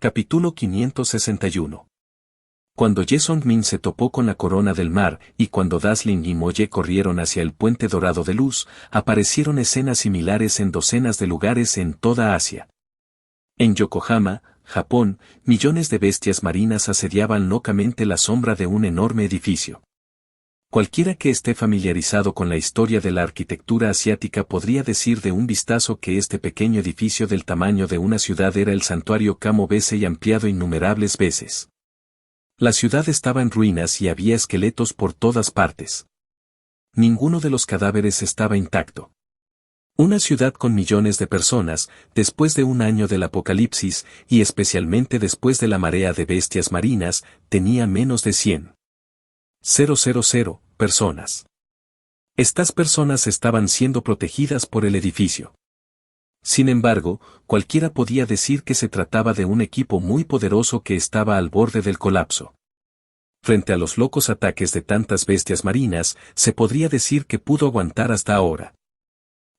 Capítulo 561. Cuando Ye Song-min se topó con la corona del mar, y cuando Dazzling y Moye corrieron hacia el puente dorado de luz, aparecieron escenas similares en docenas de lugares en toda Asia. En Yokohama, Japón, millones de bestias marinas asediaban locamente la sombra de un enorme edificio. Cualquiera que esté familiarizado con la historia de la arquitectura asiática podría decir de un vistazo que este pequeño edificio del tamaño de una ciudad era el santuario Kamo Baesei ampliado innumerables veces. La ciudad estaba en ruinas y había esqueletos por todas partes. Ninguno de los cadáveres estaba intacto. Una ciudad con millones de personas, después de un año del apocalipsis, y especialmente después de la marea de bestias marinas, tenía menos de 100,000 personas. Estas personas estaban siendo protegidas por el edificio. Sin embargo, cualquiera podía decir que se trataba de un equipo muy poderoso que estaba al borde del colapso. Frente a los locos ataques de tantas bestias marinas, se podría decir que pudo aguantar hasta ahora.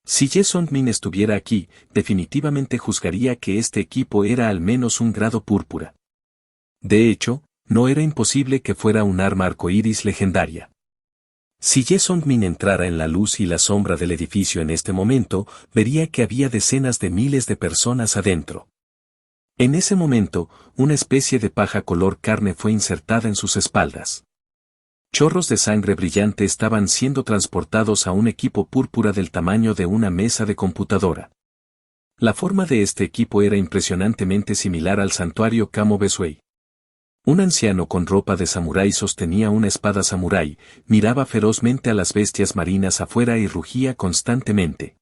Si Ye Song-min estuviera aquí, definitivamente juzgaría que este equipo era al menos un grado púrpura. De hecho, no era imposible que fuera un arma arcoíris legendaria. Si Ye Song-min entrara en la luz y la sombra del edificio en este momento, vería que había decenas de miles de personas adentro. En ese momento, una especie de paja color carne fue insertada en sus espaldas. Chorros de sangre brillante estaban siendo transportados a un equipo púrpura del tamaño de una mesa de computadora. La forma de este equipo era impresionantemente similar al santuario Kamo Baesei. Un anciano con ropa de samurái sostenía una espada samurái, miraba ferozmente a las bestias marinas afuera y rugía constantemente.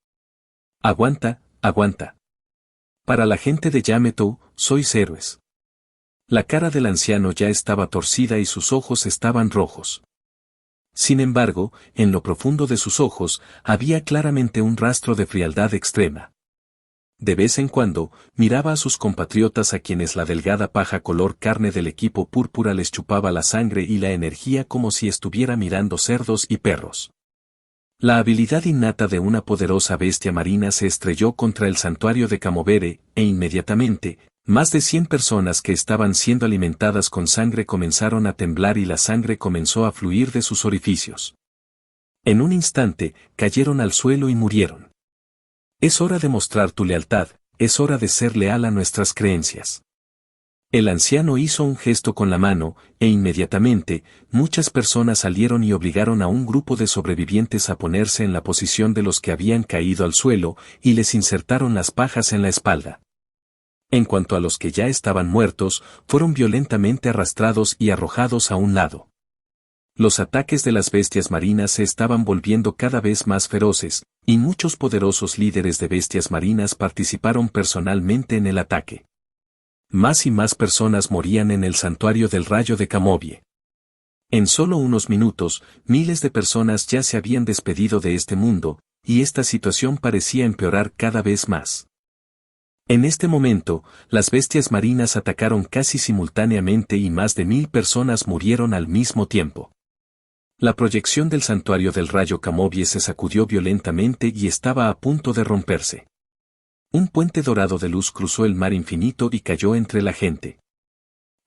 Aguanta, aguanta. Para la gente de Yamato, sois héroes. La cara del anciano ya estaba torcida y sus ojos estaban rojos. Sin embargo, en lo profundo de sus ojos, había claramente un rastro de frialdad extrema. De vez en cuando, miraba a sus compatriotas a quienes la delgada paja color carne del equipo púrpura les chupaba la sangre y la energía como si estuviera mirando cerdos y perros. La habilidad innata de una poderosa bestia marina se estrelló contra el santuario de Kamobere, e inmediatamente, más de 100 personas que estaban siendo alimentadas con sangre comenzaron a temblar y la sangre comenzó a fluir de sus orificios. En un instante, cayeron al suelo y murieron. Es hora de mostrar tu lealtad, es hora de ser leal a nuestras creencias. El anciano hizo un gesto con la mano, e inmediatamente, muchas personas salieron y obligaron a un grupo de sobrevivientes a ponerse en la posición de los que habían caído al suelo, y les insertaron las pajas en la espalda. En cuanto a los que ya estaban muertos, fueron violentamente arrastrados y arrojados a un lado. Los ataques de las bestias marinas se estaban volviendo cada vez más feroces, y muchos poderosos líderes de bestias marinas participaron personalmente en el ataque. Más y más personas morían en el santuario del rayo de Kamobie. En solo unos minutos, miles de personas ya se habían despedido de este mundo, y esta situación parecía empeorar cada vez más. En este momento, las bestias marinas atacaron casi simultáneamente y más de 1000 personas murieron al mismo tiempo. La proyección del santuario del rayo Kamobie se sacudió violentamente y estaba a punto de romperse. Un puente dorado de luz cruzó el mar infinito y cayó entre la gente.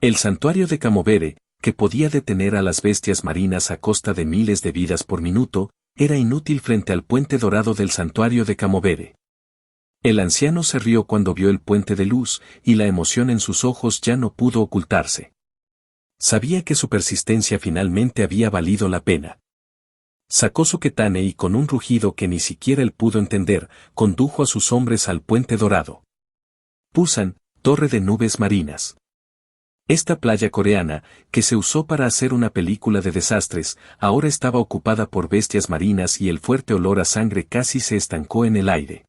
El santuario de Kamobere, que podía detener a las bestias marinas a costa de miles de vidas por minuto, era inútil frente al puente dorado del santuario de Kamobere. El anciano se rió cuando vio el puente de luz, y la emoción en sus ojos ya no pudo ocultarse. Sabía que su persistencia finalmente había valido la pena. Sacó su ketane y con un rugido que ni siquiera él pudo entender, condujo a sus hombres al puente dorado. Busan, torre de nubes marinas. Esta playa coreana, que se usó para hacer una película de desastres, ahora estaba ocupada por bestias marinas y el fuerte olor a sangre casi se estancó en el aire.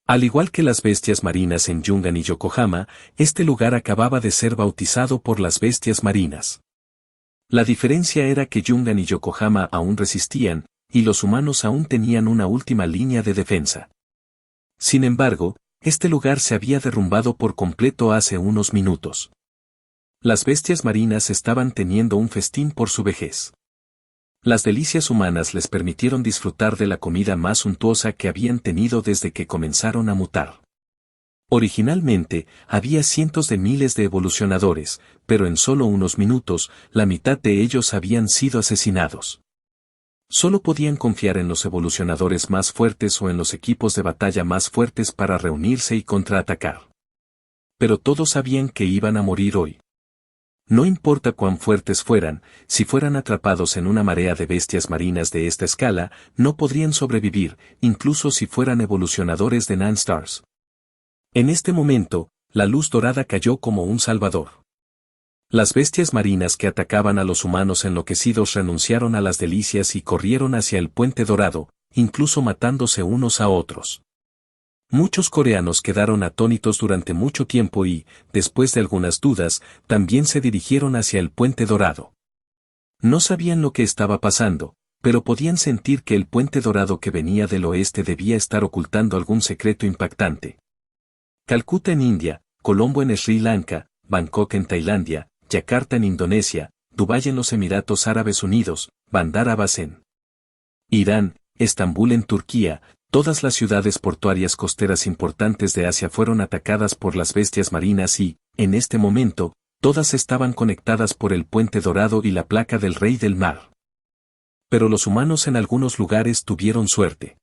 Al igual que las bestias marinas en Yungan y Yokohama, este lugar acababa de ser bautizado por las bestias marinas. La diferencia era que Yungan y Yokohama aún resistían, y los humanos aún tenían una última línea de defensa. Sin embargo, este lugar se había derrumbado por completo hace unos minutos. Las bestias marinas estaban teniendo un festín por su vejez. Las delicias humanas les permitieron disfrutar de la comida más suntuosa que habían tenido desde que comenzaron a mutar. Originalmente, había cientos de miles de evolucionadores, pero en solo unos minutos, la mitad de ellos habían sido asesinados. Solo podían confiar en los evolucionadores más fuertes o en los equipos de batalla más fuertes para reunirse y contraatacar. Pero todos sabían que iban a morir hoy. No importa cuán fuertes fueran, si fueran atrapados en una marea de bestias marinas de esta escala, no podrían sobrevivir, incluso si fueran evolucionadores de Nanstars. En este momento, la luz dorada cayó como un salvador. Las bestias marinas que atacaban a los humanos enloquecidos renunciaron a las delicias y corrieron hacia el puente dorado, incluso matándose unos a otros. Muchos coreanos quedaron atónitos durante mucho tiempo y, después de algunas dudas, también se dirigieron hacia el puente dorado. No sabían lo que estaba pasando, pero podían sentir que el puente dorado que venía del oeste debía estar ocultando algún secreto impactante. Calcuta en India, Colombo en Sri Lanka, Bangkok en Tailandia, Yakarta en Indonesia, Dubái en los Emiratos Árabes Unidos, Bandar Abbas en Irán, Estambul en Turquía. Todas las ciudades portuarias costeras importantes de Asia fueron atacadas por las bestias marinas y, en este momento, todas estaban conectadas por el puente dorado y la placa del Rey del Mar. Pero los humanos en algunos lugares tuvieron suerte.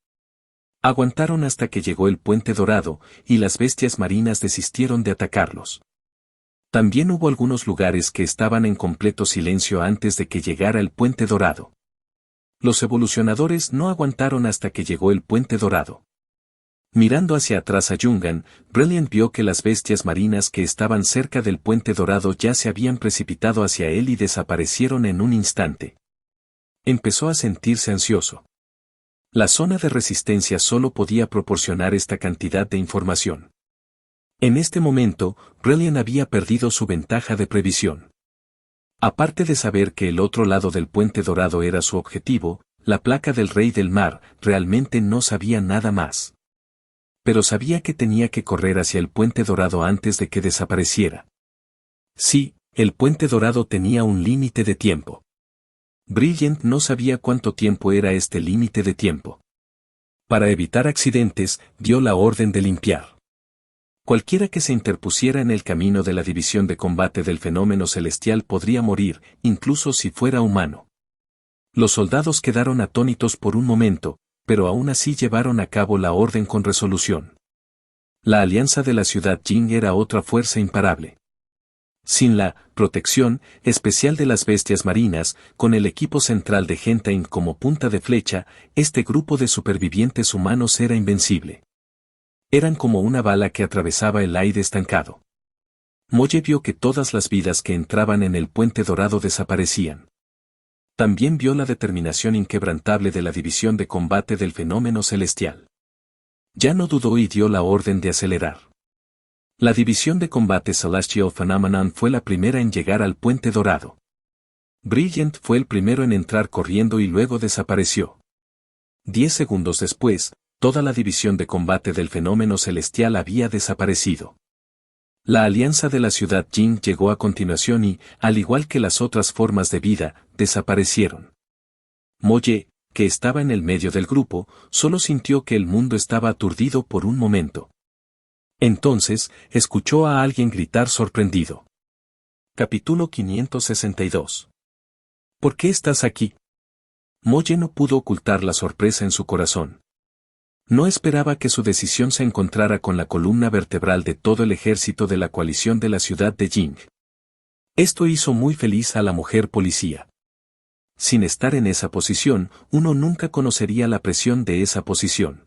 Aguantaron hasta que llegó el puente dorado, y las bestias marinas desistieron de atacarlos. También hubo algunos lugares que estaban en completo silencio antes de que llegara el puente dorado. Los evolucionadores no aguantaron hasta que llegó el puente dorado. Mirando hacia atrás a Yungan, Brilliant vio que las bestias marinas que estaban cerca del puente dorado ya se habían precipitado hacia él y desaparecieron en un instante. Empezó a sentirse ansioso. La zona de resistencia solo podía proporcionar esta cantidad de información. En este momento, Brilliant había perdido su ventaja de previsión. Aparte de saber que el otro lado del puente dorado era su objetivo, la placa del Rey del Mar, realmente no sabía nada más. Pero sabía que tenía que correr hacia el puente dorado antes de que desapareciera. Sí, el puente dorado tenía un límite de tiempo. Brilliant no sabía cuánto tiempo era este límite de tiempo. Para evitar accidentes, dio la orden de limpiar. Cualquiera que se interpusiera en el camino de la división de combate del fenómeno celestial podría morir, incluso si fuera humano. Los soldados quedaron atónitos por un momento, pero aún así llevaron a cabo la orden con resolución. La alianza de la ciudad Jing era otra fuerza imparable. Sin la protección especial de las bestias marinas, con el equipo central de Gentaim como punta de flecha, este grupo de supervivientes humanos era invencible. Eran como una bala que atravesaba el aire estancado. Moye vio que todas las vidas que entraban en el puente dorado desaparecían. También vio la determinación inquebrantable de la división de combate del fenómeno celestial. Ya no dudó y dio la orden de acelerar. La división de combate Celestial Phenomenon fue la primera en llegar al puente dorado. Brilliant fue el primero en entrar corriendo y luego desapareció. 10 segundos después, toda la división de combate del fenómeno celestial había desaparecido. La alianza de la ciudad Jing llegó a continuación y, al igual que las otras formas de vida, desaparecieron. Moye, que estaba en el medio del grupo, solo sintió que el mundo estaba aturdido por un momento. Entonces, escuchó a alguien gritar sorprendido. Capítulo 562. ¿Por qué estás aquí? Moye no pudo ocultar la sorpresa en su corazón. No esperaba que su decisión se encontrara con la columna vertebral de todo el ejército de la coalición de la ciudad de Jing. Esto hizo muy feliz a la mujer policía. Sin estar en esa posición, uno nunca conocería la presión de esa posición.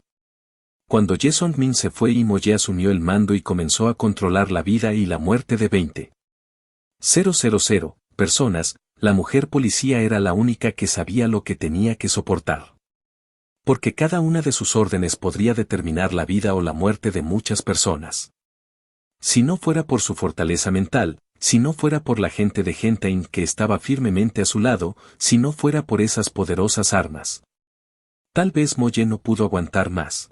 Cuando Ye Song-min se fue y Moye asumió el mando y comenzó a controlar la vida y la muerte de 20,000 personas, la mujer policía era la única que sabía lo que tenía que soportar. Porque cada una de sus órdenes podría determinar la vida o la muerte de muchas personas. Si no fuera por su fortaleza mental, si no fuera por la gente de Gentaim que estaba firmemente a su lado, si no fuera por esas poderosas armas. Tal vez Moye no pudo aguantar más.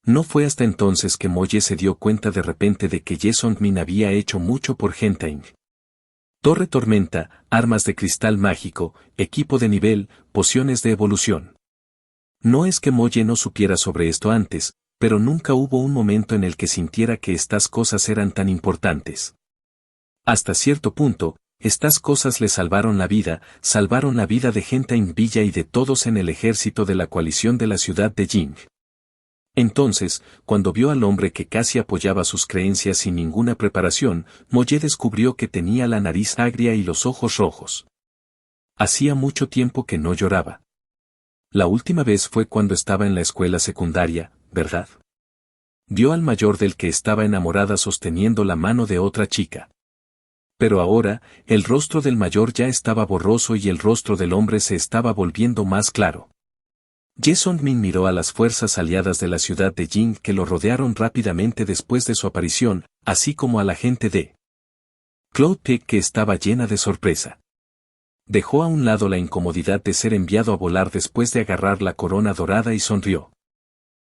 No fue hasta entonces que Moye se dio cuenta de repente de que Ye Song-min había hecho mucho por Gentaim. Torre tormenta, armas de cristal mágico, equipo de nivel, pociones de evolución. No es que Moye no supiera sobre esto antes, pero nunca hubo un momento en el que sintiera que estas cosas eran tan importantes. Hasta cierto punto, estas cosas le salvaron la vida de gente en Villa y de todos en el ejército de la coalición de la ciudad de Jing. Entonces, cuando vio al hombre que casi apoyaba sus creencias sin ninguna preparación, Moye descubrió que tenía la nariz agria y los ojos rojos. Hacía mucho tiempo que no lloraba. La última vez fue cuando estaba en la escuela secundaria, ¿verdad? Vio al mayor del que estaba enamorada sosteniendo la mano de otra chica. Pero ahora, el rostro del mayor ya estaba borroso y el rostro del hombre se estaba volviendo más claro. Ye Song-min miró a las fuerzas aliadas de la ciudad de Jing que lo rodearon rápidamente después de su aparición, así como a la gente de Cloud Peak que estaba llena de sorpresa. Dejó a un lado la incomodidad de ser enviado a volar después de agarrar la corona dorada y sonrió.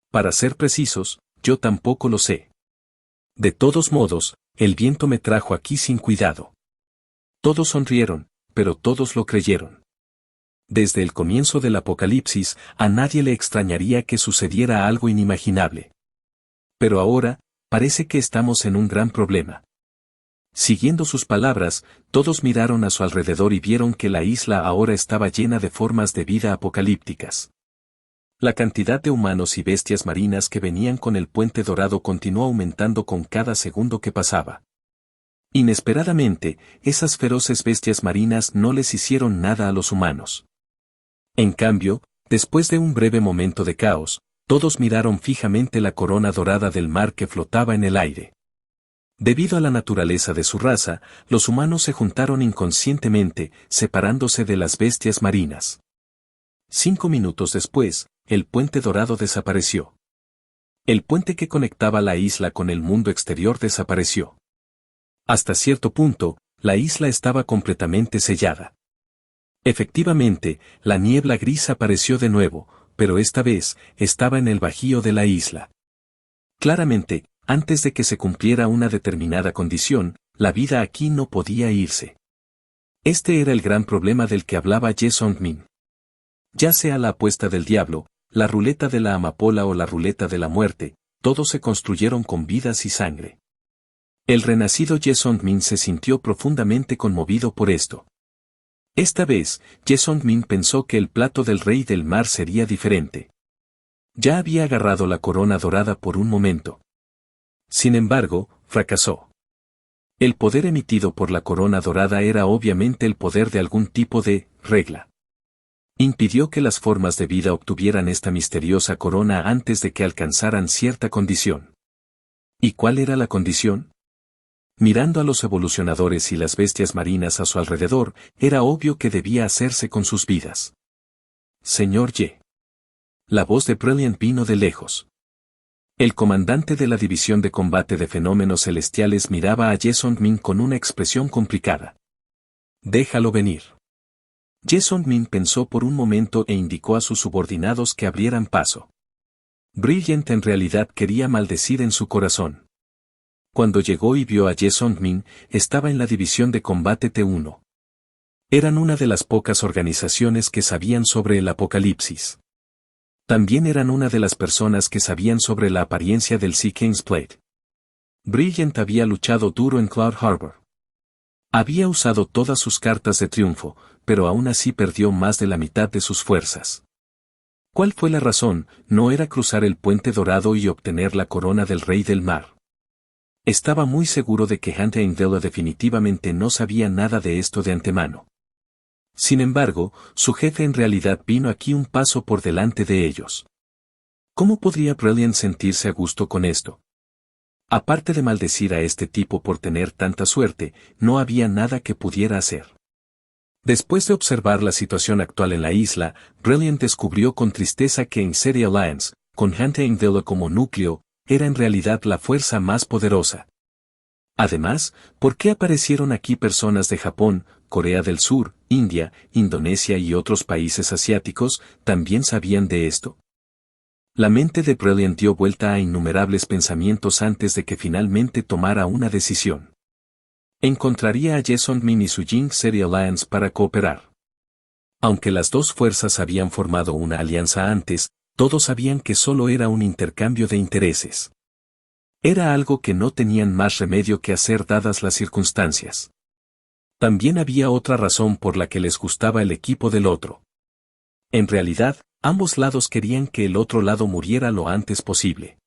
Para ser precisos, yo tampoco lo sé. De todos modos, el viento me trajo aquí sin cuidado. Todos sonrieron, pero todos lo creyeron. Desde el comienzo del apocalipsis, a nadie le extrañaría que sucediera algo inimaginable. Pero ahora, parece que estamos en un gran problema. Siguiendo sus palabras, todos miraron a su alrededor y vieron que la isla ahora estaba llena de formas de vida apocalípticas. La cantidad de humanos y bestias marinas que venían con el puente dorado continuó aumentando con cada segundo que pasaba. Inesperadamente, esas feroces bestias marinas no les hicieron nada a los humanos. En cambio, después de un breve momento de caos, todos miraron fijamente la corona dorada del mar que flotaba en el aire. Debido a la naturaleza de su raza, los humanos se juntaron inconscientemente, separándose de las bestias marinas. 5 minutos después, el puente dorado desapareció. El puente que conectaba la isla con el mundo exterior desapareció. Hasta cierto punto, la isla estaba completamente sellada. Efectivamente, la niebla gris apareció de nuevo, pero esta vez, estaba en el bajío de la isla. Claramente, antes de que se cumpliera una determinada condición, la vida aquí no podía irse. Este era el gran problema del que hablaba Ye Song-min. Ya sea la apuesta del diablo, la ruleta de la amapola o la ruleta de la muerte, todos se construyeron con vidas y sangre. El renacido Ye Song-min se sintió profundamente conmovido por esto. Esta vez, Ye Song-min pensó que el plato del rey del mar sería diferente. Ya había agarrado la corona dorada por un momento. Sin embargo, fracasó. El poder emitido por la corona dorada era obviamente el poder de algún tipo de regla. Impidió que las formas de vida obtuvieran esta misteriosa corona antes de que alcanzaran cierta condición. ¿Y cuál era la condición? Mirando a los evolucionadores y las bestias marinas a su alrededor, era obvio que debía hacerse con sus vidas. Señor Ye. La voz de Brilliant vino de lejos. El comandante de la división de combate de fenómenos celestiales miraba a Ye Song-min con una expresión complicada. Déjalo venir. Ye Song-min pensó por un momento e indicó a sus subordinados que abrieran paso. Brilliant en realidad quería maldecir en su corazón. Cuando llegó y vio a Ye Song-min, estaba en la división de combate T1. Eran una de las pocas organizaciones que sabían sobre el apocalipsis. También eran una de las personas que sabían sobre la apariencia del Sea King's Plate. Brilliant había luchado duro en Cloud Harbor. Había usado todas sus cartas de triunfo, pero aún así perdió más de la mitad de sus fuerzas. ¿Cuál fue la razón? No era cruzar el puente dorado y obtener la corona del rey del mar. Estaba muy seguro de que Hunter Ingvella definitivamente no sabía nada de esto de antemano. Sin embargo, su jefe en realidad vino aquí un paso por delante de ellos. ¿Cómo podría Brilliant sentirse a gusto con esto? Aparte de maldecir a este tipo por tener tanta suerte, no había nada que pudiera hacer. Después de observar la situación actual en la isla, Brilliant descubrió con tristeza que Inseria Alliance, con Hunter Ingvella como núcleo, era en realidad la fuerza más poderosa. Además, ¿por qué aparecieron aquí personas de Japón, Corea del Sur, India, Indonesia y otros países asiáticos? ¿También sabían de esto? La mente de Brilliant dio vuelta a innumerables pensamientos antes de que finalmente tomara una decisión. Encontraría a Ye Song-min y su Jing Seria Alliance para cooperar. Aunque las dos fuerzas habían formado una alianza antes, Todos sabían que solo era un intercambio de intereses. Era algo que no tenían más remedio que hacer dadas las circunstancias. También había otra razón por la que les gustaba el equipo del otro. En realidad, ambos lados querían que el otro lado muriera lo antes posible.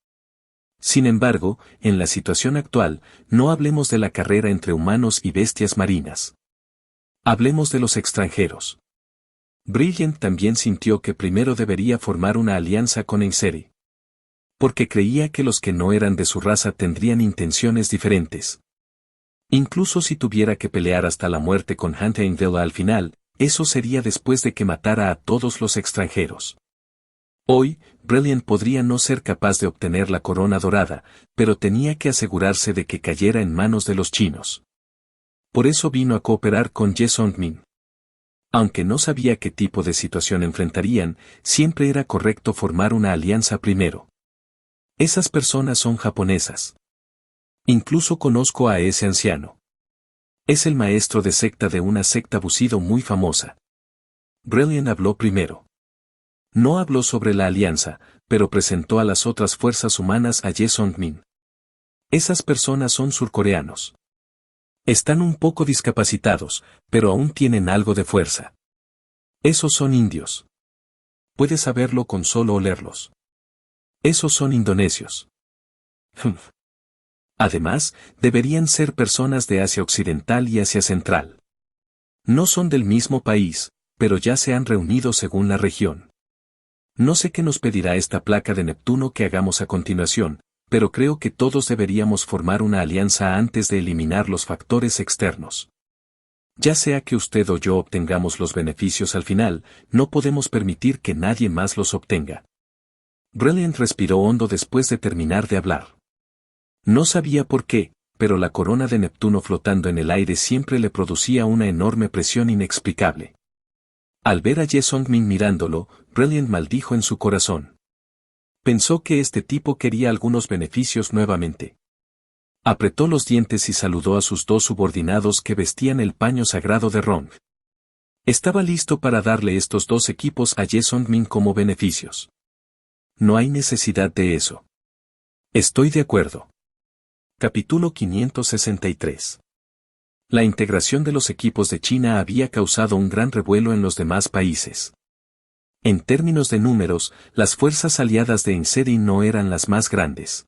Sin embargo, en la situación actual, no hablemos de la carrera entre humanos y bestias marinas. Hablemos de los extranjeros. Brilliant también sintió que primero debería formar una alianza con Inseri. Porque creía que los que no eran de su raza tendrían intenciones diferentes. Incluso si tuviera que pelear hasta la muerte con Huntingdale al final, eso sería después de que matara a todos los extranjeros. Hoy, Brilliant podría no ser capaz de obtener la corona dorada, pero tenía que asegurarse de que cayera en manos de los chinos. Por eso vino a cooperar con Ye Songmin. Aunque no sabía qué tipo de situación enfrentarían, siempre era correcto formar una alianza primero. Esas personas son japonesas. Incluso conozco a ese anciano. Es el maestro de secta de una secta busido muy famosa. Brilliant habló primero. No habló sobre la alianza, pero presentó a las otras fuerzas humanas a Ye Songmin. Esas personas son surcoreanos. Están un poco discapacitados, pero aún tienen algo de fuerza. Esos son indios. Puedes saberlo con solo olerlos. Esos son indonesios. Además, deberían ser personas de Asia Occidental y Asia Central. No son del mismo país, pero ya se han reunido según la región. No sé qué nos pedirá esta placa de Neptuno que hagamos a continuación, pero creo que todos deberíamos formar una alianza antes de eliminar los factores externos. Ya sea que usted o yo obtengamos los beneficios al final, no podemos permitir que nadie más los obtenga. Brilliant respiró hondo después de terminar de hablar. No sabía por qué, pero la corona de Neptuno flotando en el aire siempre le producía una enorme presión inexplicable. Al ver a Ye Songmin mirándolo, Brilliant maldijo en su corazón. Pensó que este tipo quería algunos beneficios nuevamente. Apretó los dientes y saludó a sus dos subordinados que vestían el paño sagrado de Rong. Estaba listo para darle estos dos equipos a Ye Songmin como beneficios. No hay necesidad de eso. Estoy de acuerdo. Capítulo 563. La integración de los equipos de China había causado un gran revuelo en los demás países. En términos de números, las fuerzas aliadas de Inseri no eran las más grandes.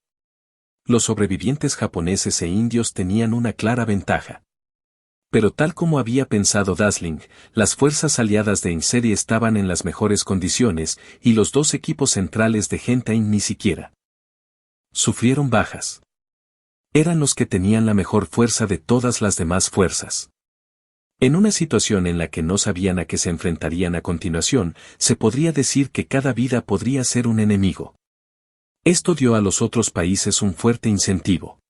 Los sobrevivientes japoneses e indios tenían una clara ventaja. Pero tal como había pensado Dazzling, las fuerzas aliadas de Inseri estaban en las mejores condiciones, y los dos equipos centrales de Gentain ni siquiera sufrieron bajas. Eran los que tenían la mejor fuerza de todas las demás fuerzas. En una situación en la que no sabían a qué se enfrentarían a continuación, se podría decir que cada vida podría ser un enemigo. Esto dio a los otros países un fuerte incentivo.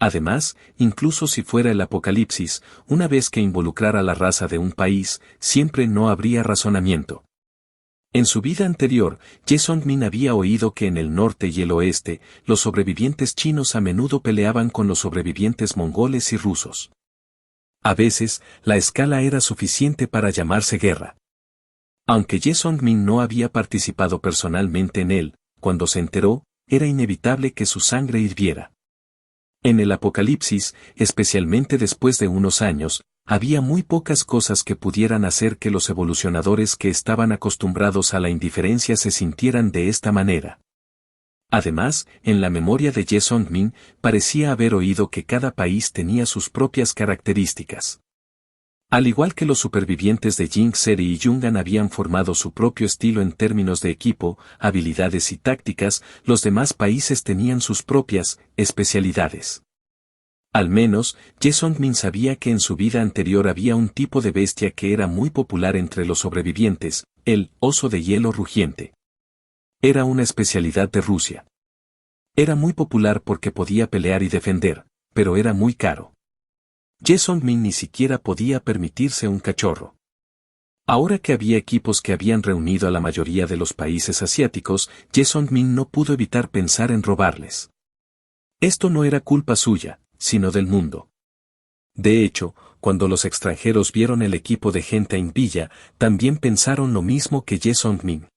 Además, incluso si fuera el apocalipsis, una vez que involucrara la raza de un país, siempre no habría razonamiento. En su vida anterior, Ye Songmin había oído que en el norte y el oeste, los sobrevivientes chinos a menudo peleaban con los sobrevivientes mongoles y rusos. A veces, la escala era suficiente para llamarse guerra. Aunque Ye Songmin no había participado personalmente en él, cuando se enteró, era inevitable que su sangre hirviera. En el apocalipsis, especialmente después de unos años, había muy pocas cosas que pudieran hacer que los evolucionadores que estaban acostumbrados a la indiferencia se sintieran de esta manera. Además, en la memoria de Ye Songmin, parecía haber oído que cada país tenía sus propias características. Al igual que los supervivientes de Jing Seri y Yungan habían formado su propio estilo en términos de equipo, habilidades y tácticas, los demás países tenían sus propias especialidades. Al menos, Ye Songmin sabía que en su vida anterior había un tipo de bestia que era muy popular entre los sobrevivientes, el oso de hielo rugiente. Era una especialidad de Rusia. Era muy popular porque podía pelear y defender, pero era muy caro. Ye Songmin ni siquiera podía permitirse un cachorro. Ahora que había equipos que habían reunido a la mayoría de los países asiáticos, Ye Songmin no pudo evitar pensar en robarles. Esto no era culpa suya, sino del mundo. De hecho, cuando los extranjeros vieron el equipo de Gentain Villa, también pensaron lo mismo que Ye Songmin.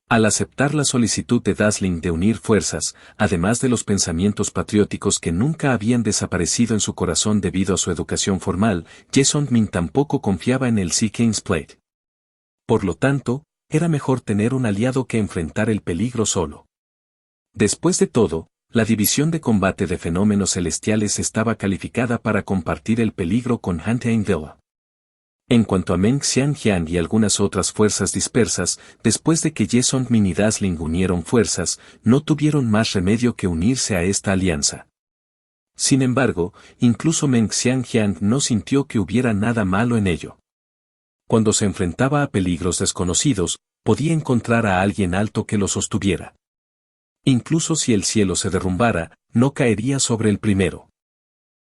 Al aceptar la solicitud de Dazzling de unir fuerzas, además de los pensamientos patrióticos que nunca habían desaparecido en su corazón debido a su educación formal, Ye Sung-min tampoco confiaba en el Sea King's Plate. Por lo tanto, era mejor tener un aliado que enfrentar el peligro solo. Después de todo, la división de combate de fenómenos celestiales estaba calificada para compartir el peligro con Hantae-Villa. En cuanto a Meng Xianjian y algunas otras fuerzas dispersas, después de que Ye Sung-min y Dazzling unieron fuerzas, no tuvieron más remedio que unirse a esta alianza. Sin embargo, incluso Meng Xianjian no sintió que hubiera nada malo en ello. Cuando se enfrentaba a peligros desconocidos, podía encontrar a alguien alto que lo sostuviera. Incluso si el cielo se derrumbara, no caería sobre el primero.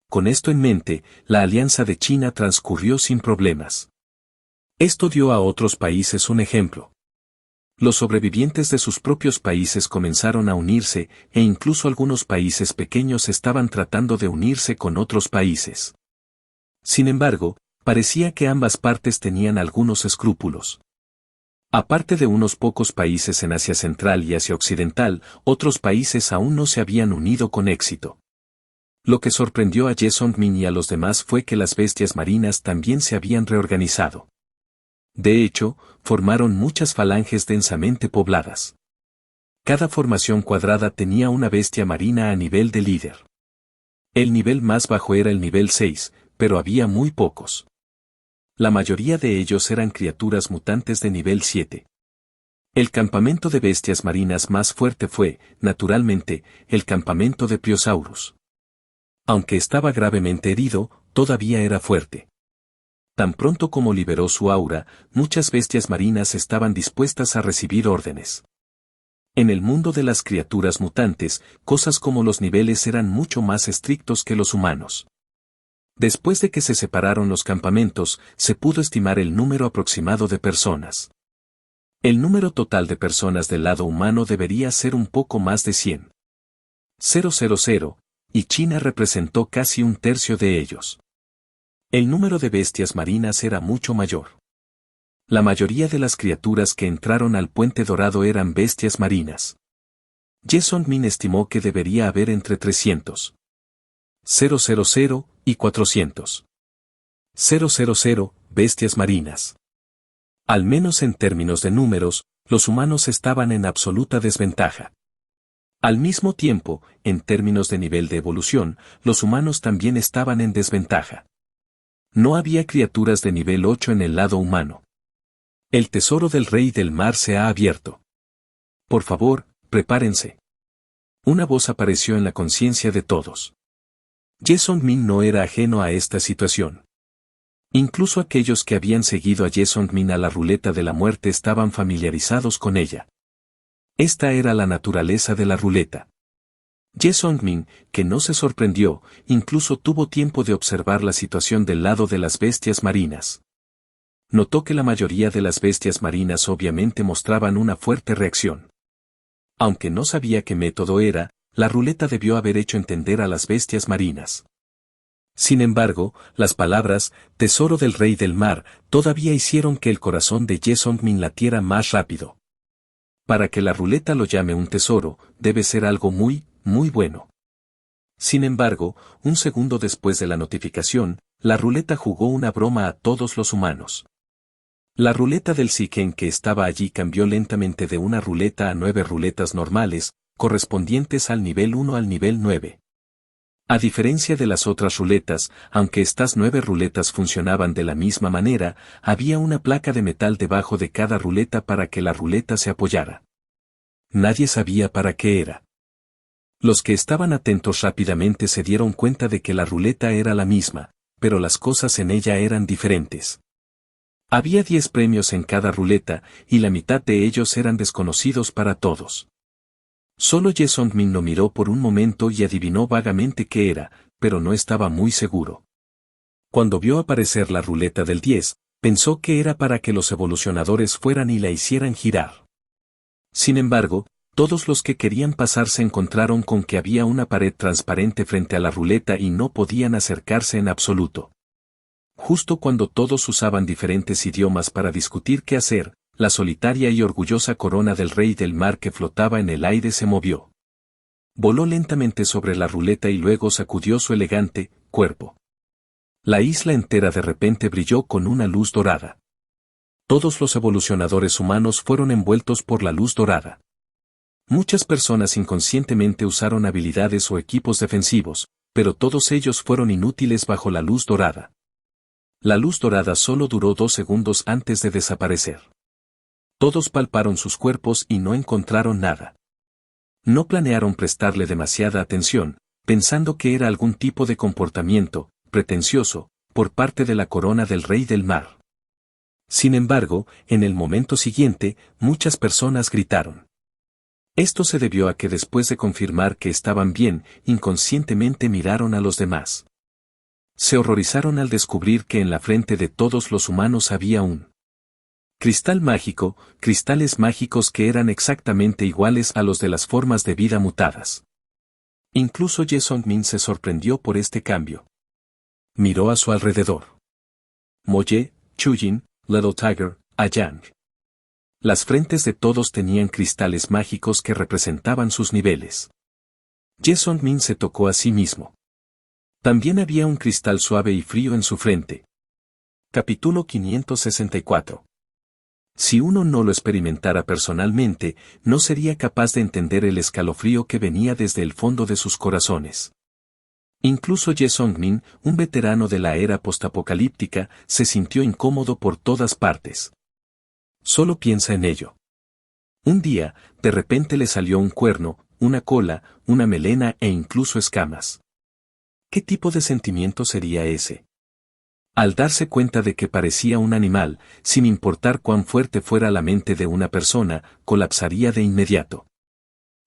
Con esto en mente, la alianza de China transcurrió sin problemas. Esto dio a otros países un ejemplo. Los sobrevivientes de sus propios países comenzaron a unirse, e incluso algunos países pequeños estaban tratando de unirse con otros países. Sin embargo, parecía que ambas partes tenían algunos escrúpulos. Aparte de unos pocos países en Asia Central y Asia Occidental, otros países aún no se habían unido con éxito. Lo que sorprendió a Ye Sung-min y a los demás fue que las bestias marinas también se habían reorganizado. De hecho, formaron muchas falanges densamente pobladas. Cada formación cuadrada tenía una bestia marina a nivel de líder. El nivel más bajo era el nivel 6, pero había muy pocos. La mayoría de ellos eran criaturas mutantes de nivel 7. El campamento de bestias marinas más fuerte fue, naturalmente, el campamento de Pliosaurus. Aunque estaba gravemente herido, todavía era fuerte. Tan pronto como liberó su aura, muchas bestias marinas estaban dispuestas a recibir órdenes. En el mundo de las criaturas mutantes, cosas como los niveles eran mucho más estrictos que los humanos. Después de que se separaron los campamentos, se pudo estimar el número aproximado de personas. El número total de personas del lado humano debería ser un poco más de 100. 000, y China representó casi un tercio de ellos. El número de bestias marinas era mucho mayor. La mayoría de las criaturas que entraron al Puente Dorado eran bestias marinas. Ye Sung-min estimó que debería haber entre 300. 000 y 400. 000 bestias marinas. Al menos en términos de números, los humanos estaban en absoluta desventaja. Al mismo tiempo, en términos de nivel de evolución, los humanos también estaban en desventaja. No había criaturas de nivel 8 en el lado humano. El tesoro del rey del mar se ha abierto. Por favor, prepárense. Una voz apareció en la conciencia de todos. Ye Sung-min no era ajeno a esta situación. Incluso aquellos que habían seguido a Ye Sung-min a la ruleta de la muerte estaban familiarizados con ella. Esta era la naturaleza de la ruleta. Ye Sung-min, que no se sorprendió, incluso tuvo tiempo de observar la situación del lado de las bestias marinas. Notó que la mayoría de las bestias marinas obviamente mostraban una fuerte reacción. Aunque no sabía qué método era, la ruleta debió haber hecho entender a las bestias marinas. Sin embargo, las palabras, tesoro del rey del mar, todavía hicieron que el corazón de Ye Sung-min latiera más rápido. Para que la ruleta lo llame un tesoro, debe ser algo muy, muy bueno. Sin embargo, un segundo después de la notificación, la ruleta jugó una broma a todos los humanos. La ruleta del Siken que estaba allí cambió lentamente de una ruleta a 9 ruletas normales, correspondientes al nivel 1 al nivel 9. A diferencia de las otras ruletas, aunque estas 9 ruletas funcionaban de la misma manera, había una placa de metal debajo de cada ruleta para que la ruleta se apoyara. Nadie sabía para qué era. Los que estaban atentos rápidamente se dieron cuenta de que la ruleta era la misma, pero las cosas en ella eran diferentes. Había 10 premios en cada ruleta, y la mitad de ellos eran desconocidos para todos. Solo Ye Sung-min lo miró por un momento y adivinó vagamente qué era, pero no estaba muy seguro. Cuando vio aparecer la ruleta del 10, pensó que era para que los evolucionadores fueran y la hicieran girar. Sin embargo, todos los que querían pasar se encontraron con que había una pared transparente frente a la ruleta y no podían acercarse en absoluto. Justo cuando todos usaban diferentes idiomas para discutir qué hacer, La solitaria y orgullosa corona del rey del mar que flotaba en el aire se movió. Voló lentamente sobre la ruleta y luego sacudió su elegante cuerpo. La isla entera de repente brilló con una luz dorada. Todos los evolucionadores humanos fueron envueltos por la luz dorada. Muchas personas inconscientemente usaron habilidades o equipos defensivos, pero todos ellos fueron inútiles bajo la luz dorada. La luz dorada solo duró 2 segundos antes de desaparecer. Todos palparon sus cuerpos y no encontraron nada. No planearon prestarle demasiada atención, pensando que era algún tipo de comportamiento pretencioso por parte de la corona del rey del mar. Sin embargo, en el momento siguiente, muchas personas gritaron. Esto se debió a que después de confirmar que estaban bien, inconscientemente miraron a los demás. Se horrorizaron al descubrir que en la frente de todos los humanos había un cristal mágico, cristales mágicos que eran exactamente iguales a los de las formas de vida mutadas. Incluso Ye Songmin se sorprendió por este cambio. Miró a su alrededor. Moye, Chujin, Little Tiger, Ayang. Las frentes de todos tenían cristales mágicos que representaban sus niveles. Ye Songmin se tocó a sí mismo. También había un cristal suave y frío en su frente. Capítulo 564. Si uno no lo experimentara personalmente, no sería capaz de entender el escalofrío que venía desde el fondo de sus corazones. Incluso Ye Songmin, un veterano de la era postapocalíptica, se sintió incómodo por todas partes. Solo piensa en ello. Un día, de repente le salió un cuerno, una cola, una melena e incluso escamas. ¿Qué tipo de sentimiento sería ese? Al darse cuenta de que parecía un animal, sin importar cuán fuerte fuera la mente de una persona, colapsaría de inmediato.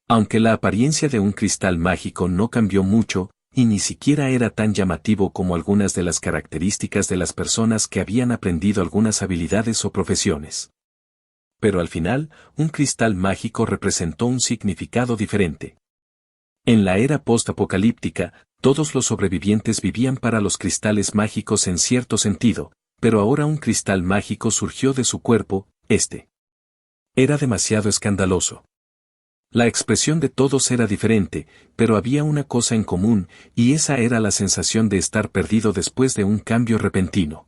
Aunque la apariencia de un cristal mágico no cambió mucho, y ni siquiera era tan llamativo como algunas de las características de las personas que habían aprendido algunas habilidades o profesiones. Pero al final, un cristal mágico representó un significado diferente. En la era post-apocalíptica, todos los sobrevivientes vivían para los cristales mágicos en cierto sentido, pero ahora un cristal mágico surgió de su cuerpo, era demasiado escandaloso. La expresión de todos era diferente, pero había una cosa en común, y esa era la sensación de estar perdido después de un cambio repentino.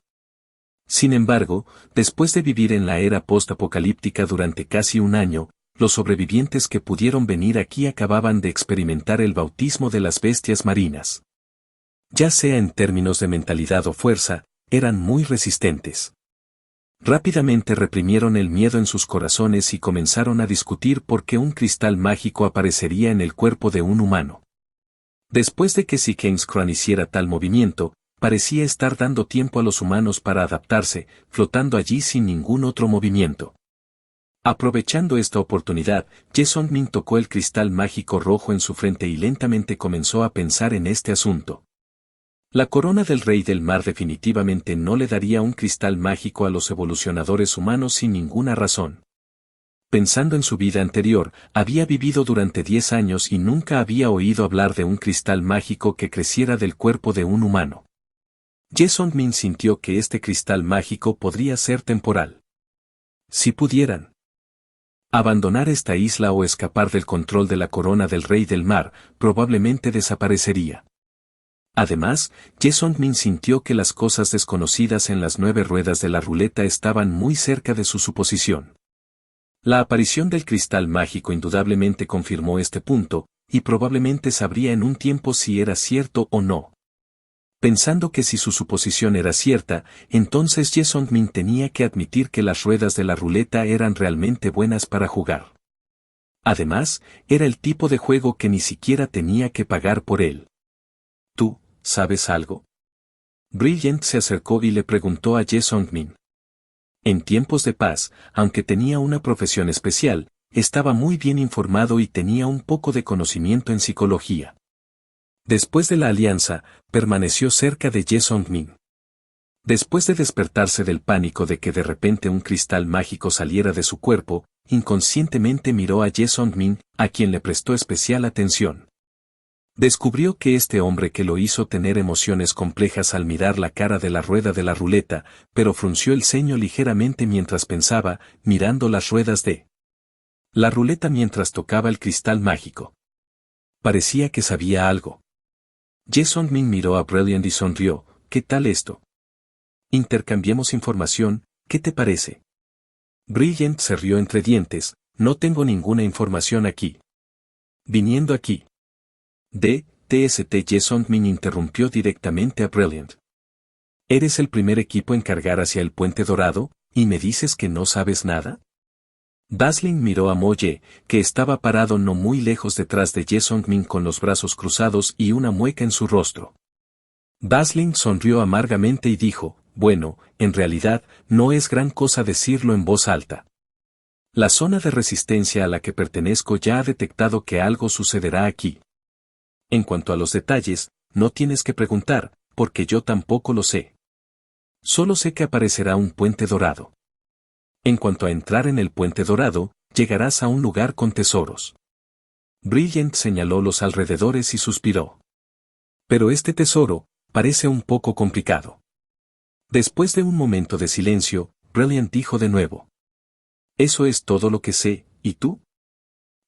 Sin embargo, después de vivir en la era post-apocalíptica durante casi un año, los sobrevivientes que pudieron venir aquí acababan de experimentar el bautismo de las bestias marinas. Ya sea en términos de mentalidad o fuerza, eran muy resistentes. Rápidamente reprimieron el miedo en sus corazones y comenzaron a discutir por qué un cristal mágico aparecería en el cuerpo de un humano. Después de que Sequencecran hiciera tal movimiento, parecía estar dando tiempo a los humanos para adaptarse, flotando allí sin ningún otro movimiento. Aprovechando esta oportunidad, Ye Songmin tocó el cristal mágico rojo en su frente y lentamente comenzó a pensar en este asunto. La corona del rey del mar definitivamente no le daría un cristal mágico a los evolucionadores humanos sin ninguna razón. Pensando en su vida anterior, había vivido durante 10 años y nunca había oído hablar de un cristal mágico que creciera del cuerpo de un humano. Ye Songmin sintió que este cristal mágico podría ser temporal. Si pudieran abandonar esta isla o escapar del control de la corona del rey del mar, probablemente desaparecería. Además, Ye Songmin sintió que las cosas desconocidas en las 9 ruedas de la ruleta estaban muy cerca de su suposición. La aparición del cristal mágico indudablemente confirmó este punto, y probablemente sabría en un tiempo si era cierto o no. Pensando que si su suposición era cierta, entonces Ye Songmin tenía que admitir que las ruedas de la ruleta eran realmente buenas para jugar. Además, era el tipo de juego que ni siquiera tenía que pagar por él. ¿Tú, sabes algo? Brilliant se acercó y le preguntó a Ye Songmin. En tiempos de paz, aunque tenía una profesión especial, estaba muy bien informado y tenía un poco de conocimiento en psicología. Después de la alianza, permaneció cerca de Ye Songmin. Después de despertarse del pánico de que de repente un cristal mágico saliera de su cuerpo, inconscientemente miró a Ye Songmin, a quien le prestó especial atención. Descubrió que este hombre que lo hizo tener emociones complejas al mirar la cara de la rueda de la ruleta, pero frunció el ceño ligeramente mientras pensaba, mirando las ruedas de la ruleta mientras tocaba el cristal mágico. Parecía que sabía algo. Jason Min miró a Brilliant y sonrió. ¿Qué tal esto? Intercambiemos información, ¿qué te parece? Brilliant se rió entre dientes. No tengo ninguna información aquí. Viniendo aquí. TST Jason Min interrumpió directamente a Brilliant. ¿Eres el primer equipo en cargar hacia el Puente Dorado, y me dices que no sabes nada? Basling miró a Moye, que estaba parado no muy lejos detrás de Jason Min con los brazos cruzados y una mueca en su rostro. Basling sonrió amargamente y dijo, bueno, en realidad, no es gran cosa decirlo en voz alta. La zona de resistencia a la que pertenezco ya ha detectado que algo sucederá aquí. En cuanto a los detalles, no tienes que preguntar, porque yo tampoco lo sé. Solo sé que aparecerá un puente dorado. En cuanto a entrar en el puente dorado, llegarás a un lugar con tesoros. Brilliant señaló los alrededores y suspiró. Pero este tesoro, parece un poco complicado. Después de un momento de silencio, Brilliant dijo de nuevo. Eso es todo lo que sé, ¿y tú?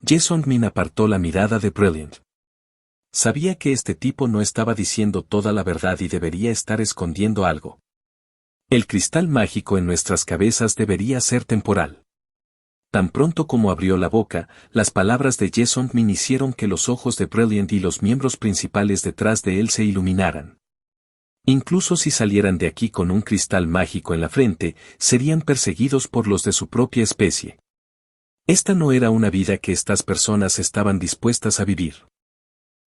Jason Min apartó la mirada de Brilliant. Sabía que este tipo no estaba diciendo toda la verdad y debería estar escondiendo algo. El cristal mágico en nuestras cabezas debería ser temporal. Tan pronto como abrió la boca, las palabras de Jason Min hicieron que los ojos de Brilliant y los miembros principales detrás de él se iluminaran. Incluso si salieran de aquí con un cristal mágico en la frente, serían perseguidos por los de su propia especie. Esta no era una vida que estas personas estaban dispuestas a vivir.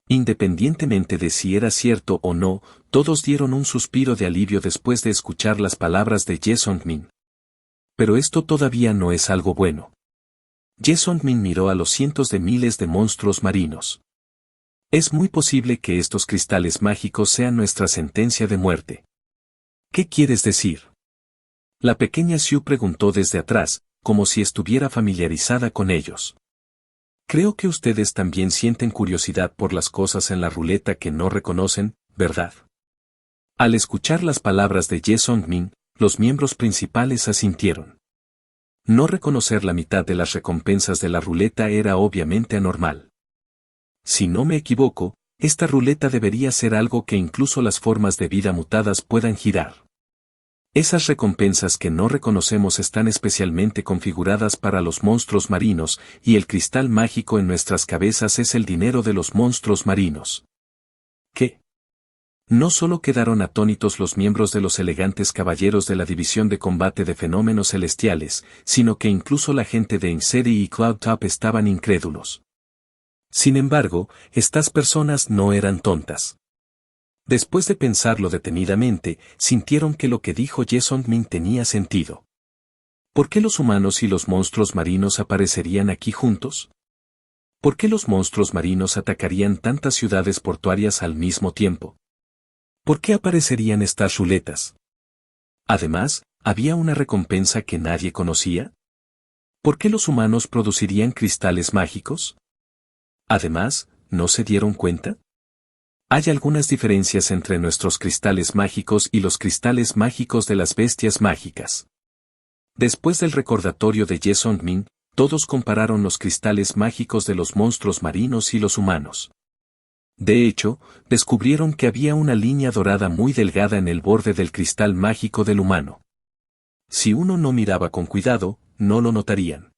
Independientemente de si era cierto o no, todos dieron un suspiro de alivio después de escuchar las palabras de Jason Min. Pero esto todavía no es algo bueno. Jason Min miró a los cientos de miles de monstruos marinos. Es muy posible que estos cristales mágicos sean nuestra sentencia de muerte. ¿Qué quieres decir? La pequeña Sue preguntó desde atrás, como si estuviera familiarizada con ellos. Creo que ustedes también sienten curiosidad por las cosas en la ruleta que no reconocen, ¿verdad? Al escuchar las palabras de Jason Min, los miembros principales asintieron. No reconocer la mitad de las recompensas de la ruleta era obviamente anormal. Si no me equivoco, esta ruleta debería ser algo que incluso las formas de vida mutadas puedan girar. Esas recompensas que no reconocemos están especialmente configuradas para los monstruos marinos, y el cristal mágico en nuestras cabezas es el dinero de los monstruos marinos. ¿Qué? No solo quedaron atónitos los miembros de los elegantes caballeros de la división de combate de fenómenos celestiales, sino que incluso la gente de Inseri y Cloud Top estaban incrédulos. Sin embargo, estas personas no eran tontas. Después de pensarlo detenidamente, sintieron que lo que dijo Jason Min tenía sentido. ¿Por qué los humanos y los monstruos marinos aparecerían aquí juntos? ¿Por qué los monstruos marinos atacarían tantas ciudades portuarias al mismo tiempo? ¿Por qué aparecerían estas ruletas? Además, ¿había una recompensa que nadie conocía? ¿Por qué los humanos producirían cristales mágicos? Además, ¿no se dieron cuenta? Hay algunas diferencias entre nuestros cristales mágicos y los cristales mágicos de las bestias mágicas. Después del recordatorio de Jason Min, todos compararon los cristales mágicos de los monstruos marinos y los humanos. De hecho, descubrieron que había una línea dorada muy delgada en el borde del cristal mágico del humano. Si uno no miraba con cuidado, no lo notarían.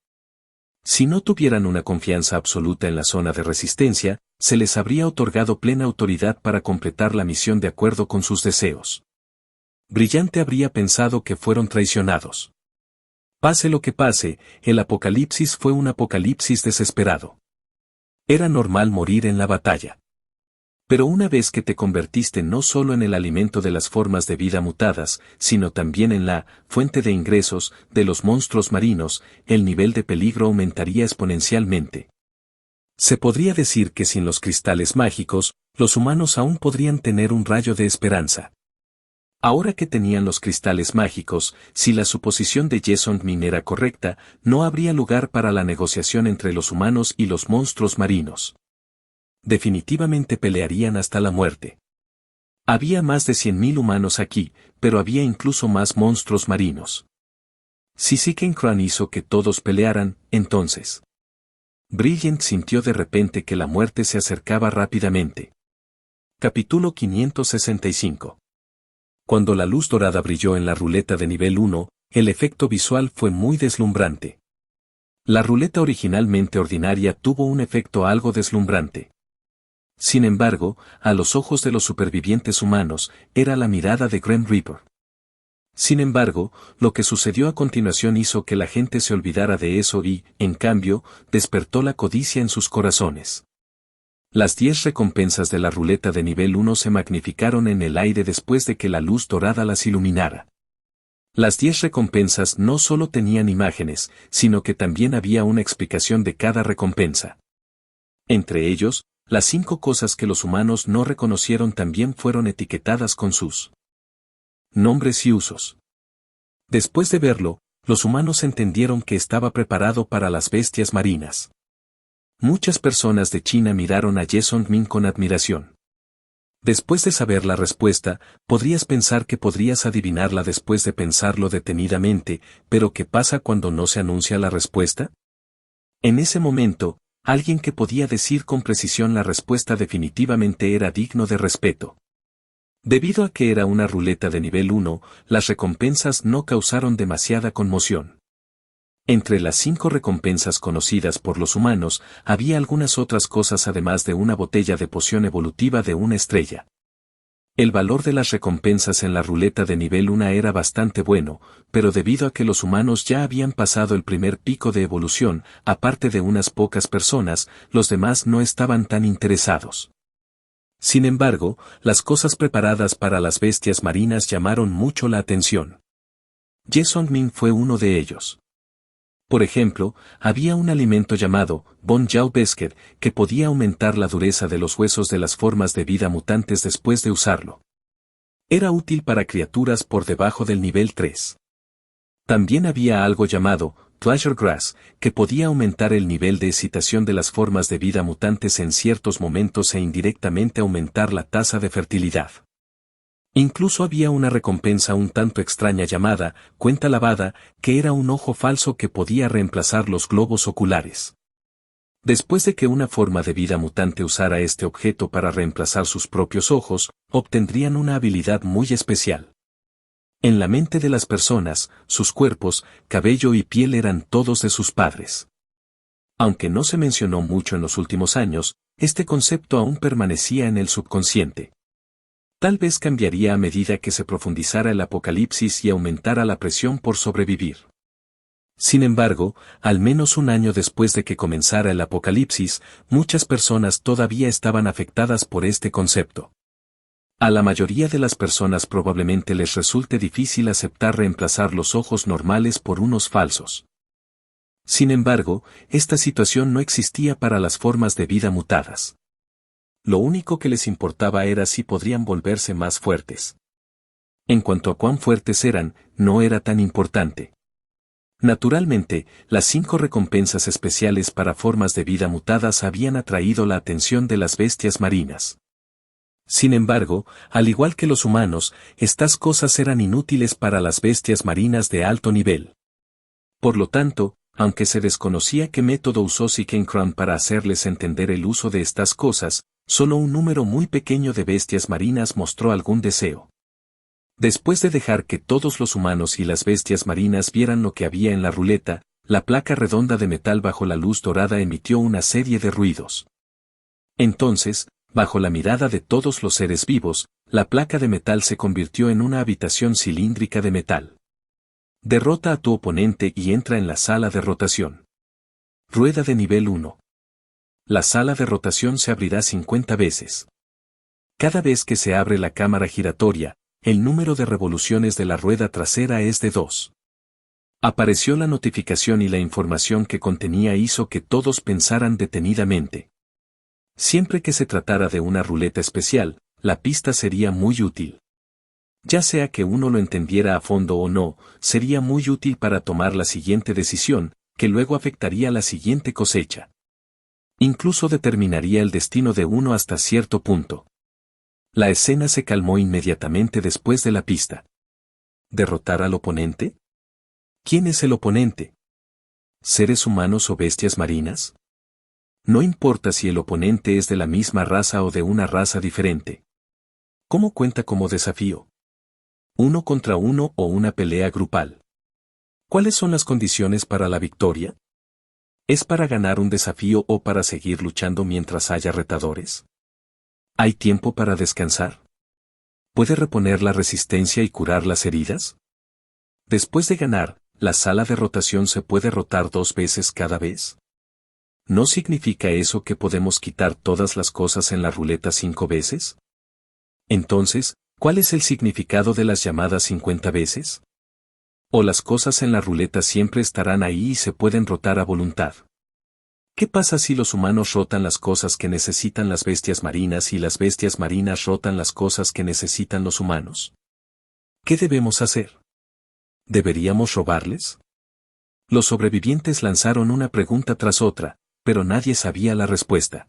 Si no tuvieran una confianza absoluta en la zona de resistencia, se les habría otorgado plena autoridad para completar la misión de acuerdo con sus deseos. Brillante habría pensado que fueron traicionados. Pase lo que pase, el apocalipsis fue un apocalipsis desesperado. Era normal morir en la batalla. Pero una vez que te convertiste no solo en el alimento de las formas de vida mutadas, sino también en la fuente de ingresos de los monstruos marinos, el nivel de peligro aumentaría exponencialmente. Se podría decir que sin los cristales mágicos, los humanos aún podrían tener un rayo de esperanza. Ahora que tenían los cristales mágicos, si la suposición de Jason Min era correcta, no habría lugar para la negociación entre los humanos y los monstruos marinos. definitivamente pelearían hasta la muerte. Había más de 100.000 humanos aquí, pero había incluso más monstruos marinos. Si Sikenkran hizo que todos pelearan, entonces. Brilliant sintió de repente que la muerte se acercaba rápidamente. Capítulo 565. Cuando la luz dorada brilló en la ruleta de nivel 1, el efecto visual fue muy deslumbrante. La ruleta originalmente ordinaria tuvo un efecto algo deslumbrante. Sin embargo, a los ojos de los supervivientes humanos, era la mirada de Grim Reaper. Sin embargo, lo que sucedió a continuación hizo que la gente se olvidara de eso y, en cambio, despertó la codicia en sus corazones. Las 10 recompensas de la ruleta de nivel 1 se magnificaron en el aire después de que la luz dorada las iluminara. Las 10 recompensas no solo tenían imágenes, sino que también había una explicación de cada recompensa. Entre ellos, las 5 cosas que los humanos no reconocieron también fueron etiquetadas con sus nombres y usos. Después de verlo, los humanos entendieron que estaba preparado para las bestias marinas. Muchas personas de China miraron a Ye Songmin con admiración. Después de saber la respuesta, podrías pensar que podrías adivinarla después de pensarlo detenidamente, pero ¿qué pasa cuando no se anuncia la respuesta? En ese momento, alguien que podía decir con precisión la respuesta definitivamente era digno de respeto. Debido a que era una ruleta de nivel 1, las recompensas no causaron demasiada conmoción. Entre las 5 recompensas conocidas por los humanos, había algunas otras cosas además de una botella de poción evolutiva de una estrella. El valor de las recompensas en la ruleta de nivel 1 era bastante bueno, pero debido a que los humanos ya habían pasado el primer pico de evolución, aparte de unas pocas personas, los demás no estaban tan interesados. Sin embargo, las cosas preparadas para las bestias marinas llamaron mucho la atención. Ye Songmin fue uno de ellos. Por ejemplo, había un alimento llamado Bon Yao Biscuit que podía aumentar la dureza de los huesos de las formas de vida mutantes después de usarlo. Era útil para criaturas por debajo del nivel 3. También había algo llamado Pleasure Grass, que podía aumentar el nivel de excitación de las formas de vida mutantes en ciertos momentos e indirectamente aumentar la tasa de fertilidad. Incluso había una recompensa un tanto extraña llamada Cuenta lavada, que era un ojo falso que podía reemplazar los globos oculares. Después de que una forma de vida mutante usara este objeto para reemplazar sus propios ojos, obtendrían una habilidad muy especial. En la mente de las personas, sus cuerpos, cabello y piel eran todos de sus padres. Aunque no se mencionó mucho en los últimos años, este concepto aún permanecía en el subconsciente. Tal vez cambiaría a medida que se profundizara el apocalipsis y aumentara la presión por sobrevivir. Sin embargo, al menos un año después de que comenzara el apocalipsis, muchas personas todavía estaban afectadas por este concepto. A la mayoría de las personas probablemente les resulte difícil aceptar reemplazar los ojos normales por unos falsos. Sin embargo, esta situación no existía para las formas de vida mutadas. Lo único que les importaba era si podrían volverse más fuertes. En cuanto a cuán fuertes eran, no era tan importante. Naturalmente, las 5 recompensas especiales para formas de vida mutadas habían atraído la atención de las bestias marinas. Sin embargo, al igual que los humanos, estas cosas eran inútiles para las bestias marinas de alto nivel. Por lo tanto, aunque se desconocía qué método usó Sikenkran para hacerles entender el uso de estas cosas, solo un número muy pequeño de bestias marinas mostró algún deseo. Después de dejar que todos los humanos y las bestias marinas vieran lo que había en la ruleta, la placa redonda de metal bajo la luz dorada emitió una serie de ruidos. Entonces, bajo la mirada de todos los seres vivos, la placa de metal se convirtió en una habitación cilíndrica de metal. Derrota a tu oponente y entra en la sala de rotación. Rueda de nivel 1. La sala de rotación se abrirá 50 veces. Cada vez que se abre la cámara giratoria, el número de revoluciones de la rueda trasera es de 2. Apareció la notificación y la información que contenía hizo que todos pensaran detenidamente. Siempre que se tratara de una ruleta especial, la pista sería muy útil. Ya sea que uno lo entendiera a fondo o no, sería muy útil para tomar la siguiente decisión, que luego afectaría la siguiente cosecha. Incluso determinaría el destino de uno hasta cierto punto. La escena se calmó inmediatamente después de la pista. ¿Derrotar al oponente? ¿Quién es el oponente? ¿Seres humanos o bestias marinas? No importa si el oponente es de la misma raza o de una raza diferente. ¿Cómo cuenta como desafío? ¿Uno contra uno o una pelea grupal? ¿Cuáles son las condiciones para la victoria? ¿Es para ganar un desafío o para seguir luchando mientras haya retadores? ¿Hay tiempo para descansar? ¿Puede reponer la resistencia y curar las heridas? Después de ganar, ¿la sala de rotación se puede rotar 2 veces cada vez? ¿No significa eso que podemos quitar todas las cosas en la ruleta 5 veces? Entonces, ¿cuál es el significado de las llamadas 50 veces? ¿O las cosas en la ruleta siempre estarán ahí y se pueden rotar a voluntad? ¿Qué pasa si los humanos rotan las cosas que necesitan las bestias marinas y las bestias marinas rotan las cosas que necesitan los humanos? ¿Qué debemos hacer? ¿Deberíamos robarles? Los sobrevivientes lanzaron una pregunta tras otra, pero nadie sabía la respuesta.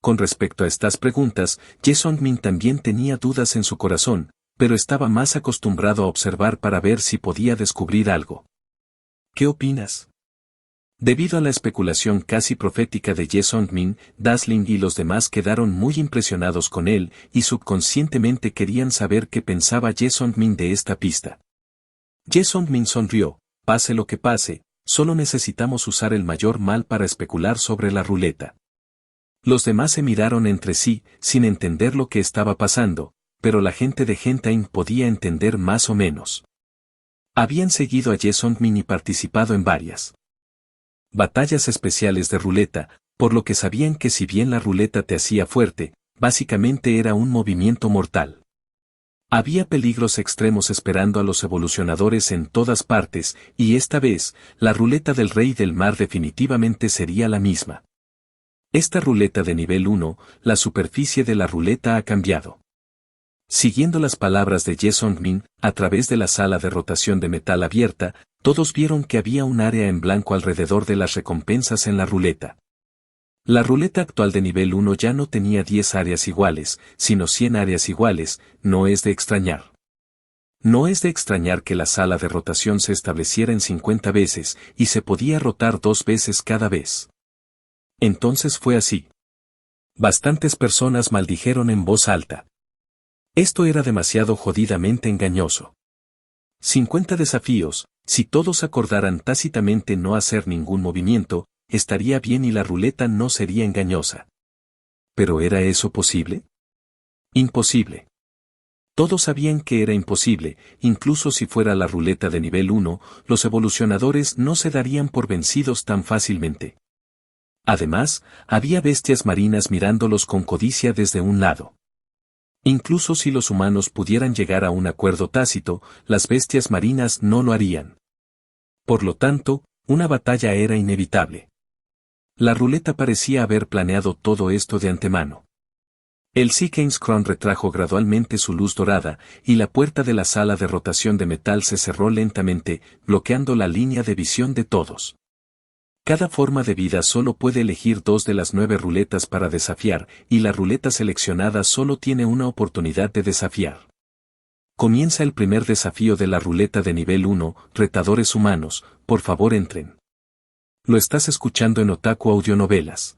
Con respecto a estas preguntas, Ye Song-min también tenía dudas en su corazón, pero estaba más acostumbrado a observar para ver si podía descubrir algo. ¿Qué opinas? Debido a la especulación casi profética de Ye Song-min, Dazzling y los demás quedaron muy impresionados con él y subconscientemente querían saber qué pensaba Ye Song-min de esta pista. Ye Song-min sonrió, pase lo que pase, solo necesitamos usar el mayor mal para especular sobre la ruleta. Los demás se miraron entre sí, sin entender lo que estaba pasando, pero la gente de Gentaim podía entender más o menos. Habían seguido a Ye Song-min y participado en varias batallas especiales de ruleta, por lo que sabían que si bien la ruleta te hacía fuerte, básicamente era un movimiento mortal. Había peligros extremos esperando a los evolucionadores en todas partes, y esta vez, la ruleta del Rey del Mar definitivamente sería la misma. Esta ruleta de nivel 1, la superficie de la ruleta ha cambiado. Siguiendo las palabras de Ye Song-min, a través de la sala de rotación de metal abierta, todos vieron que había un área en blanco alrededor de las recompensas en la ruleta. La ruleta actual de nivel 1 ya no tenía 10 áreas iguales, sino 100 áreas iguales, no es de extrañar. No es de extrañar que la sala de rotación se estableciera en 50 veces, y se podía rotar 2 veces cada vez. Entonces fue así. Bastantes personas maldijeron en voz alta. Esto era demasiado jodidamente engañoso. 50 desafíos, si todos acordaran tácitamente no hacer ningún movimiento, estaría bien y la ruleta no sería engañosa. ¿Pero era eso posible? Imposible. Todos sabían que era imposible, incluso si fuera la ruleta de nivel 1, los evolucionadores no se darían por vencidos tan fácilmente. Además, había bestias marinas mirándolos con codicia desde un lado. Incluso si los humanos pudieran llegar a un acuerdo tácito, las bestias marinas no lo harían. Por lo tanto, una batalla era inevitable. La ruleta parecía haber planeado todo esto de antemano. El Seekings Crown retrajo gradualmente su luz dorada, y la puerta de la sala de rotación de metal se cerró lentamente, bloqueando la línea de visión de todos. Cada forma de vida solo puede elegir 2 de las 9 ruletas para desafiar, y la ruleta seleccionada solo tiene una oportunidad de desafiar. Comienza el primer desafío de la ruleta de nivel 1, retadores humanos, por favor entren. Lo estás escuchando en Otaku Audionovelas.